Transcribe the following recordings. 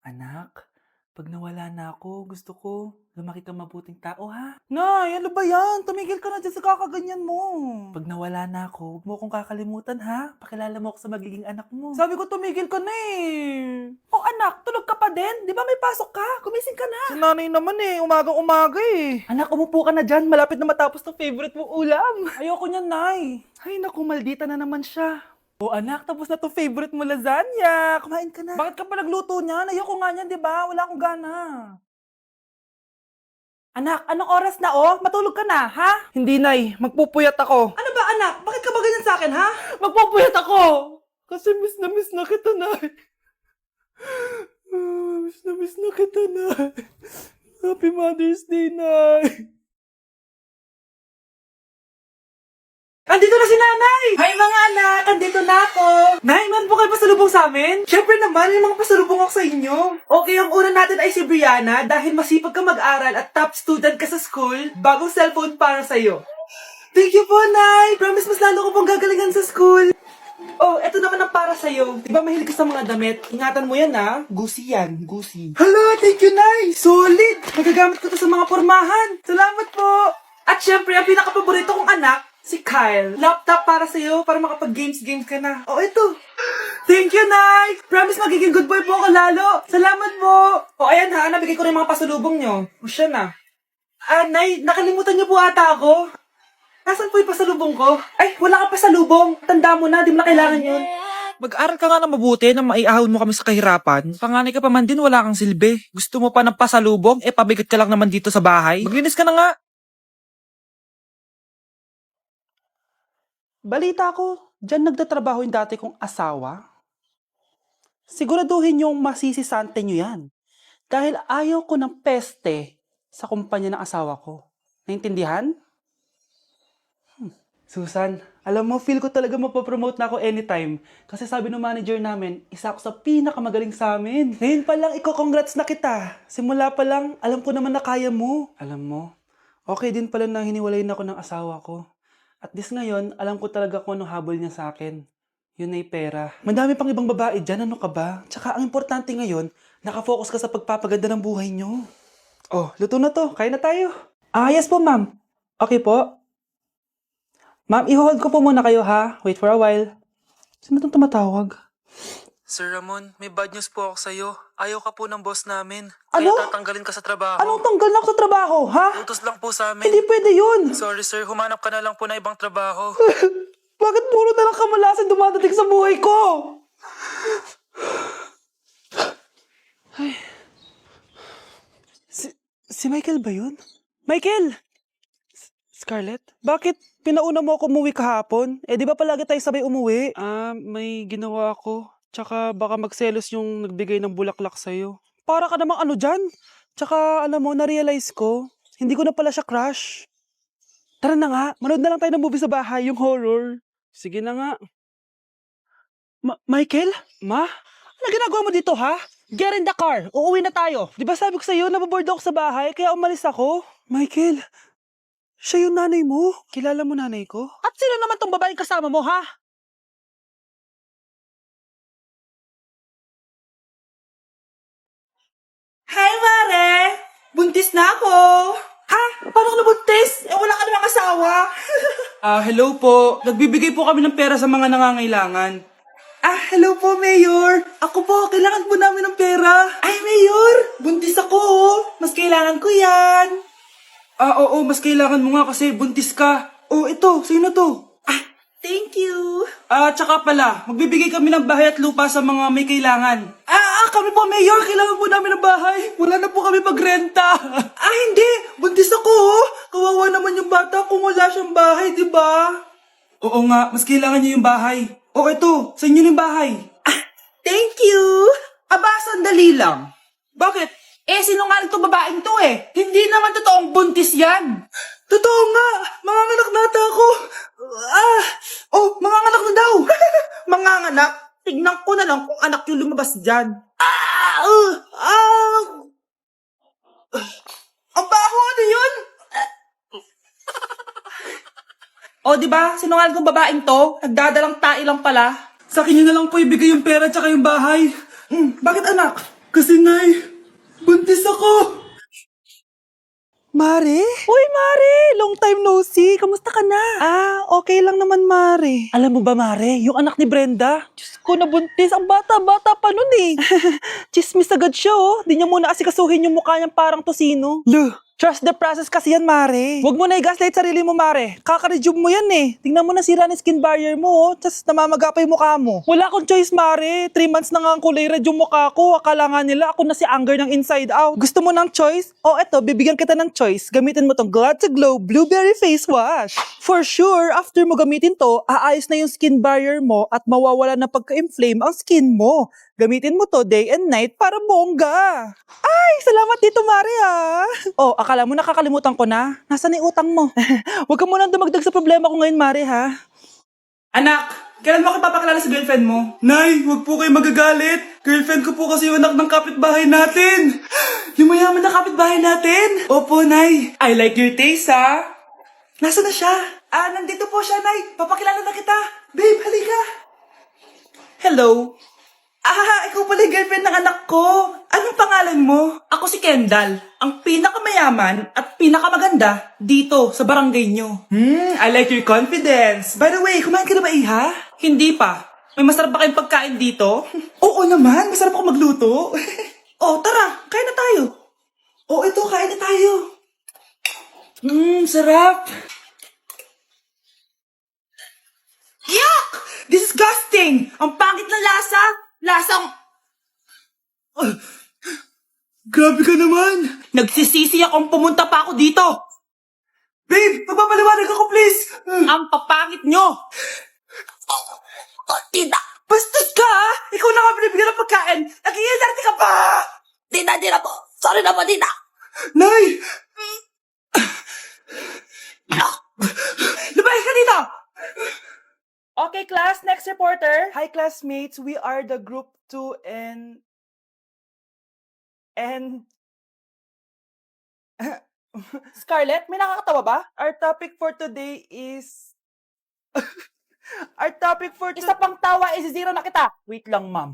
Anak, pag nawala na ako, gusto ko lumaki kang mabuting tao, ha? Nay, ano ba yan? Tumigil ka na dyan sa kakaganyan mo. Pag nawala na ako, huwag mo akong kakalimutan, ha? Pakilala mo ako sa magiging anak mo. Sabi ko, tumigil ka na eh. Oh anak, tulog ka pa din? Di ba may pasok ka? Gumising ka na. Si nanay naman eh, umagang-umaga eh. Anak, umupo ka na dyan. Malapit na matapos ng favorite mong ulam. Ayoko niyan, Nay. Ay naku, maldita na naman siya. Oh anak, tapos na to favorite mo lasagna. Kumain ka na. Bakit ka pa nagluto niyan? Ayoko nga niyan, di ba? Wala akong gana. Anak, anong oras na oh? Matulog ka na, ha? Hindi, Nay. Magpupuyat ako. Ano ba, anak? Bakit ka ba ganyan sa akin, ha? Magpupuyat ako! Kasi miss na kita, Nay. Miss na kita, Nay. Happy Mother's Day, Nay. Andito na si nanay! Hi mga anak! Andito na ako! Nay, meron po kayo pasalubong sa amin? Siyempre naman, may mga pasalubong ako sa inyo. Okay, ang una natin ay si Brianna dahil masipag ka mag-aral at top student ka sa school, bagong cellphone para sa'yo. Thank you po, Nay! Promise mas lalo ko pong gagalingan sa school. Oh, eto naman ang para sa'yo. Di ba mahilig ka sa mga damit? Ingatan mo yan, ha? Gucci yan, Gucci. Hala, thank you, Nay! Solid! Magagamit ko to sa mga pormahan. Salamat po! At syempre, ang pinakapaborito kong anak, si Kyle. Laptop para sa'yo, para makapag-games ka na. Oh, ito. Thank you, Nay! Promise magiging good boy po ako lalo. Salamat po. O, ayan ha, nabigay ko rin mga pasalubong nyo. O, siya na. Nay, nakalimutan niyo po ata ako. Nasaan po yung pasalubong ko? Ay, wala ka pasalubong. Tanda mo na, di mo na kailangan yun. Mag-aral ka nga na mabuti na maiahon mo kami sa kahirapan. Panganay ka pa man din, wala kang silbi. Gusto mo pa ng pasalubong? Pabigat ka lang naman dito sa bahay. Maglinis ka na nga. Balita ko, dyan nagtatrabaho yung dati kong asawa. Siguraduhin yung masisisante nyo yan. Dahil ayaw ko ng peste sa kumpanya ng asawa ko. Naintindihan? Susan, alam mo, feel ko talaga mapapromote na ako anytime. Kasi sabi ng manager namin, isa ako sa pinakamagaling sa amin. Ngayon pa lang, congrats na kita. Simula pa lang, alam ko naman na kaya mo. Alam mo, okay din pala na hiniwalayin ako ng asawa ko. At this ngayon, alam ko talaga kung anong habol niya sa akin. Yun ay pera. Madami pang ibang babae dyan, ano ka ba? Tsaka ang importante ngayon, nakafocus ka sa pagpapaganda ng buhay nyo. Oh, luto na to. Kain na tayo. Yes po, ma'am. Okay po. Ma'am, i-hold ko po muna kayo ha. Wait for a while. Sino itong tumatawag? Sir Ramon, may bad news po ako sa'yo. Ayaw ka po ng boss namin. Ano? Kaya tatanggalin ka sa trabaho. Anong tanggal na ako sa trabaho, ha? Utos lang po sa amin. Hindi pwede yun. Sorry sir, humanap ka na lang po na ibang trabaho. Bakit puro na lang kamalasan dumadating sa buhay ko? Ay. Si Michael ba yun? Michael! Scarlett? Bakit pinauna mo ako umuwi kahapon? Di ba palagi tayo sabay umuwi? May ginawa ako. Tsaka baka magselos yung nagbigay ng bulaklak sa'yo. Para ka namang ano dyan? Tsaka alam mo, na-realize ko, hindi ko na pala siya crush. Tara na nga, manood na lang tayo ng movie sa bahay, yung horror. Sige na nga. Michael? Ma? Ano ginagawa mo dito, ha? Get in the car, uuwi na tayo. Di ba sabi ko sa'yo, nababoard ako sa bahay, kaya umalis ako? Michael, siya yung nanay mo? Kilala mo nanay ko? At sino naman tong babaeng kasama mo, ha? Hi, Mare! Buntis na ako! Ha? Paano ka nabuntis? Wala ka namang asawa. Hello po. Nagbibigay po kami ng pera sa mga nangangailangan. Hello po, Mayor. Ako po, kailangan po namin ng pera. Ay, Mayor! Buntis ako, oh. Mas kailangan ko yan. Oo, mas kailangan mo nga kasi buntis ka. Oh, ito, sino to? Thank you. Tsaka pala, magbibigay kami ng bahay at lupa sa mga may kailangan. Kami po, Mayor. Kailangan po namin ng bahay. Wala na po kami magrenta. Hindi. Buntis ako, oh. Kawawa naman yung bata kung wala siyang bahay, di ba? Oo nga, mas kailangan niyo yung bahay. O ito, sa inyo yung bahay. Thank you. Sandali lang. Bakit? Sinungaling to babaeng to eh. Hindi naman totoong buntis yan. Totoo nga. Manganganak nata ako. Manganganak na daw. Manganganak? Tignan ko na lang kung anak yung lumabas dyan. Ang baho, ano yun? Diba? Sinungaling kong babaeng to. Nagdadalang tae lang pala. Sa akin nyo na lang po ibigay yung pera tsaka yung bahay. Bakit anak? Kasi, Nay, buntis ako! Mare? Uy, Mare! Long time no see. Kamusta ka na? Okay lang naman, Mare. Alam mo ba, Mare, yung anak ni Brenda, Diyos ko, nabuntis. Ang bata-bata pa nun eh. Chismis agad siya, oh. Di niya muna asikasuhin yung mukha niyang parang tosino. Trust the process kasi yan, Mare. Huwag mo na i-gaslight sarili mo, Mare. Kaka-rejuve mo yan eh. Tingnan mo na sira ng skin barrier mo, oh. Tapos namamaga pa yung mukha mo. Wala akong choice, Mare. 3 months na nga ang kulay red yung mukha ko. Akala nga nila ako na si Anger ng inside out. Gusto mo ng choice? Eto, bibigyan kita ng choice. Gamitin mo tong Glad to Glow Blueberry Face Wash. For sure, after mo gamitin to, aayos na yung skin barrier mo at mawawala na pagka-inflame ang skin mo. Gamitin mo to day and night para bongga. Ay, salamat dito, Mare, ah. Akala mo nakakalimutan ko na? Nasaan yung utang mo? Huwag ka munang dumagdag sa problema ko ngayon, Mare, ha? Anak, kailan mo ako papakilala sa girlfriend mo? Nay, huwag po kayo magagalit. Girlfriend ko po kasi yung anak ng kapitbahay natin. Yung mayaman na kapitbahay natin. Opo, Nay. I like your taste, ha? Nasaan na siya? Nandito po siya, Nay. Papakilala na kita. Babe, halika. Hello. Ikaw pala yung girlfriend ng anak ko. Anong pangalan mo? Ako si Kendall, ang pinakamayaman at pinakamaganda dito sa barangay nyo. I like your confidence. By the way, kumain ka na ba, Iha? Hindi pa. May masarap ba kayong pagkain dito? Oo naman, masarap ako magluto. Tara, kain na tayo. Ito, kain na tayo. Sarap. Yuck! Disgusting! Ang pangit na lasa! Lasang... Grabe ka naman! Nagsisisi akong pumunta pa ako dito! Babe, magpapaliwanag ako, please! Ang papangit nyo! Tita! Bastos ka, ha? Ikaw na nga binibigyan ng pagkain! Nag-iinarte ka pa! Tita po! Sorry na po, tita! Nay! Lumayas ka dito! Okay, class. Next reporter. Hi, classmates. We are the group 2 and... Scarlett, may nakakatawa ba? Our topic for today is... Isa pang tawa is zero na kita. Wait lang, ma'am.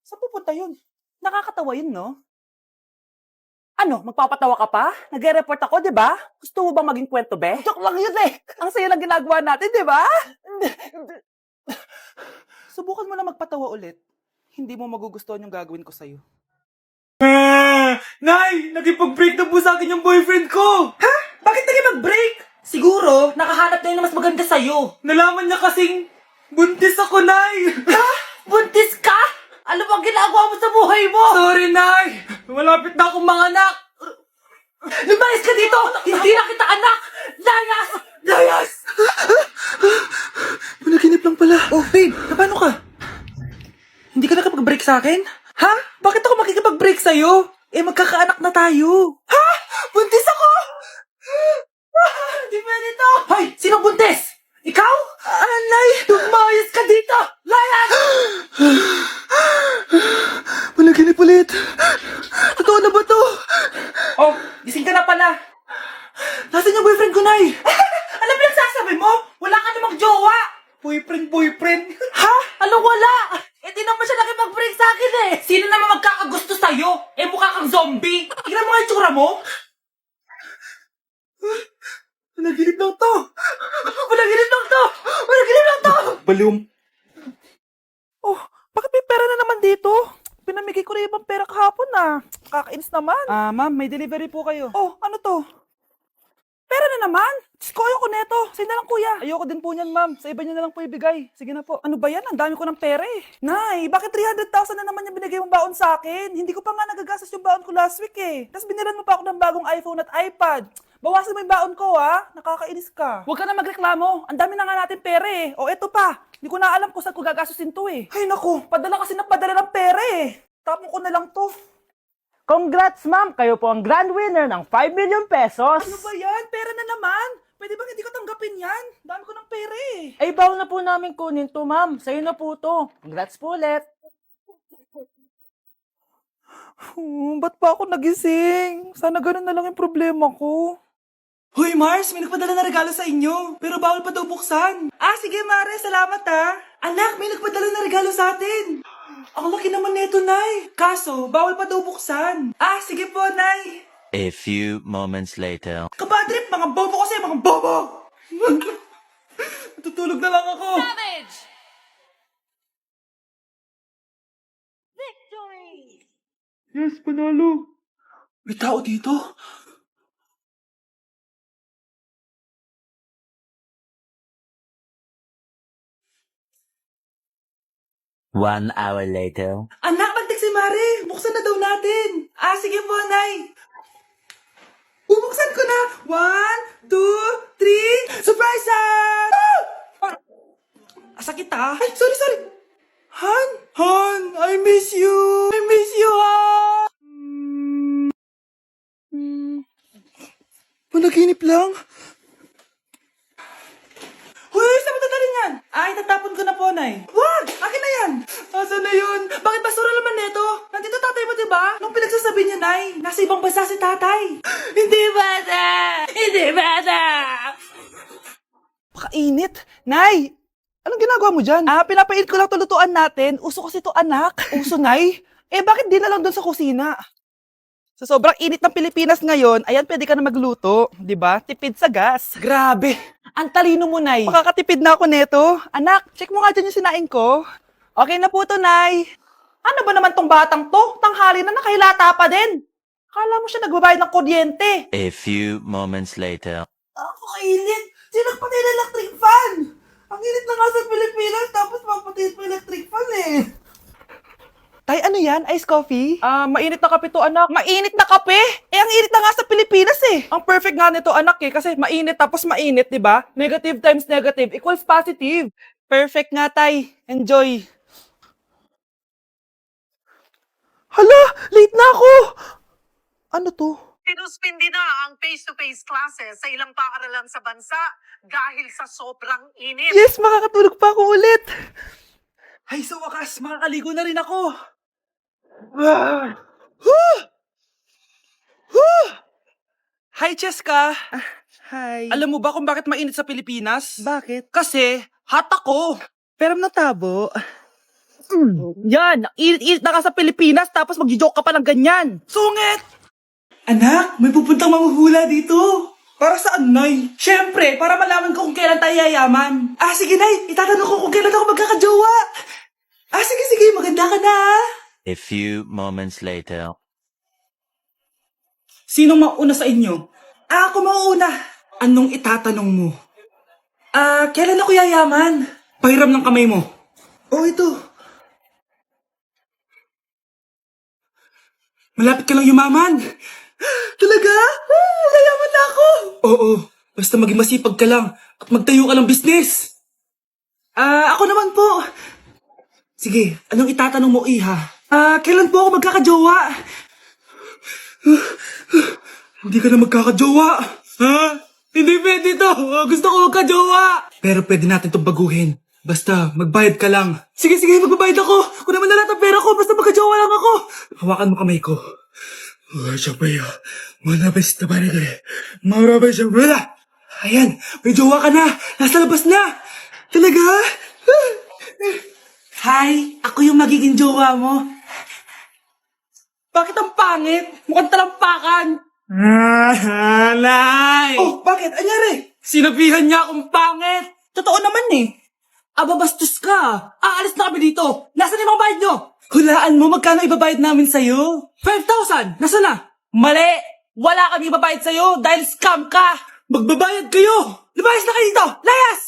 Saan pupunta yun? Nakakatawa yun, no? Ano, magpapatawa ka pa? Nagre-report ako, di ba? Gusto mo bang maging kwento, be? Joke lang yun eh. Ang saya lang ginagawa natin, di ba? Subukan mo na magpatawa ulit. Hindi mo magugustuhan yung gagawin ko sa'yo. Nay! Nagipag-break na po sa akin yung boyfriend ko! Ha? Bakit nagipag-break? Siguro, nakahanap na yun na mas maganda sa'yo. Nalaman niya kasing buntis ako, Nay! Ha? Buntis ka? Ano bang ginagawa mo sa buhay mo? Sorry, Nay! Malapit na akong manganak! Lumayas ka dito! Hindi na kita anak! Layas! Layas! Panaginip lang pala. Babe, paano ka? Hindi ka nakapag-break sa akin? Ha? Bakit ako makikipag-break sa'yo? Magkakaanak na tayo. Ha? Buntis ako? Di pwede to. Hoy, sinong buntis? Ikaw? Nay, lumayas ka dito! Layas! Panaginip ulit. Totoo na ba to? Gising ka na pala. Nasaan yung boyfriend ko, Nay? Ano pinagsasabi mo? Wala ka namang jowa. Boyfriend? Ha? Anong wala? Di naman siya nakipag-break sa akin eh. Sino naman magkakagusto sa'yo? Mukha kang zombie. Tingnan mo nga yung tsura mo. Panaginip lang to. Balum. Bakit may pera na naman dito? Pinamigay ko na ibang pera kahapon ah. Kakainis naman. Ma'am, may delivery po kayo. Ano to? Pera na naman? Diyos ko, ayoko neto. Sa'yo na lang, kuya. Ayoko din po niyan, ma'am. Sa iba niyo na lang po ibigay. Sige na po. Ano ba yan? Ang dami ko ng pera eh. Nay, bakit 300,000 na naman yung binigay mong baon sa akin? Hindi ko pa nga nagagastos yung baon ko last week eh. Tapos binilan mo pa ako ng bagong iPhone at iPad. Bawasan mo yung baon ko ha. Nakakainis ka. Huwag ka na magreklamo. Ang dami na nga natin pera eh. Eto pa. Hindi ko na alam kung saan ko gagastusin to eh. Ay naku, padala kasi ng padala ng pera eh. Tapon ko na lang to. Congrats, ma'am! Kayo po ang grand winner ng 5 million pesos. Ano ba yan? Pera na naman. Pwede bang hindi ko tanggapin yan? Dami ko ng pera eh. Ay, bawal na po namin kunin to, ma'am. Sa'yo na po to. Congrats po ulit. Ba't pa ako nagising? Sana ganun na lang yung problema ko. Hoy Mars, may nagpadala na regalo sa inyo. Pero bawal pa daw buksan. Sige Mare, salamat Anak, may nagpadala na regalo sa atin. Ang laki naman nito, Nay. Kaso, bawal pa daw buksan. Sige po, Nay. A few moments later. Kapadrip, mga bobo kasi, mga bobo! Tutulog na lang ako. Savage! Victory! Yes, panalo. May tao dito. One hour later. Anak, nagtik si Mare. Buksan na daw natin. Sige po, Nay. Bubuksan ko na. 1, 2, 3. Surprise! Sakit Ay, sorry. Han, I miss you. Han. Panaginip lang. Hoy, saan mo dadalhin yan? Tatapon ko na po, Nay. Wag! Akin na yan! Asan na yun? Bakit basura naman neto? Nandito tatay mo, diba? Nung pinagsasabi niya, Nay, nasa ibang bansa si tatay. Hindi bata! Pakainit. Nay, anong ginagawa mo dyan? Pinapait ko lang to lutuan natin. Uso kasi to, anak. Uso, Nay? Bakit di na lang doon sa kusina? Sa sobrang init ng Pilipinas ngayon, ayan, pwede ka na magluto. Diba? Tipid sa gas. Grabe. Ang talino mo, Nay. Makakatipid na ako neto. Anak, check mo nga dyan yung sinain ko. Okay na po to, Nay. Ano ba naman tong batang to? Tanghali na nakahilata pa din. Akala mo siya nagbabayad ng kuryente. A few moments later. Ako kainit. Sinakpatay na electric fan. Ang init na nga sa Pilipinas, tapos mapatay pa electric fan Tay, ano yan? Ice coffee? Mainit na kape to, anak. Mainit na kape? Ang init na nga sa Pilipinas Ang perfect nga nito, anak kasi mainit tapos mainit, di ba? Negative times negative equals positive. Perfect nga, Tay. Enjoy. Hala! Late na ako! Ano to? Sinuspindi na ang face-to-face classes sa ilang paaralan sa bansa dahil sa sobrang init. Yes, makakatulog pa ako ulit. Ay, sa wakas, makakaligo na rin ako. Hi, Cheska. Hi. Alam mo ba kung bakit mainit sa Pilipinas? Bakit? Kasi, hot ako. Pero natabo. Yan, init-init na ka sa Pilipinas tapos mag-joke ka pa ng ganyan. Sungit! Anak, may pupuntang manghuhula dito. Para saan, Nay? Siyempre, para malaman ko kung kailan tayo yayaman. Sige, Nay. Itatanong ko kung kailan ako magkakajowa. Sige. Maganda ka na, A few moments later. Sinong mauna sa inyo? Ako mauna. Anong itatanong mo? Kailan ako yayaman? Pahiram ng kamay mo. Ito. Malapit ka lang yumaman. Talaga? Yayaman na ako. Oo. Basta maging masipag ka lang at magtayo ka ng business. Ako naman po. Sige, anong itatanong mo, Iha? Kailan po ako magkakajowa? Hindi ka na magkakajowa. Hindi pwede to. Gusto ko magkajowa. Pero pwede natin itong baguhin. Basta, magbayad ka lang. Sige, magbabayad ako. Kung naman na lahat ang pera ko, basta magkajowa lang ako. Hawakan mo kamay ko. Ayan, may jowa ka na. Nasa labas na. Talaga? Hi, ako yung magiging jowa mo. Bakit ang pangit? Mukhang talampakan. Nay! Bakit? Anyari? Sinabihan niya akong pangit. Totoo naman Ababastos ka. Aalis na kami dito. Nasaan yung mga bayad nyo? Hulaan mo magkano ibabayad namin sa'yo? 5,000! Nasaan na? Mali! Wala kami ibabayad sa'yo dahil scam ka! Magbabayad kayo! Lumayas na kayo dito! Layas!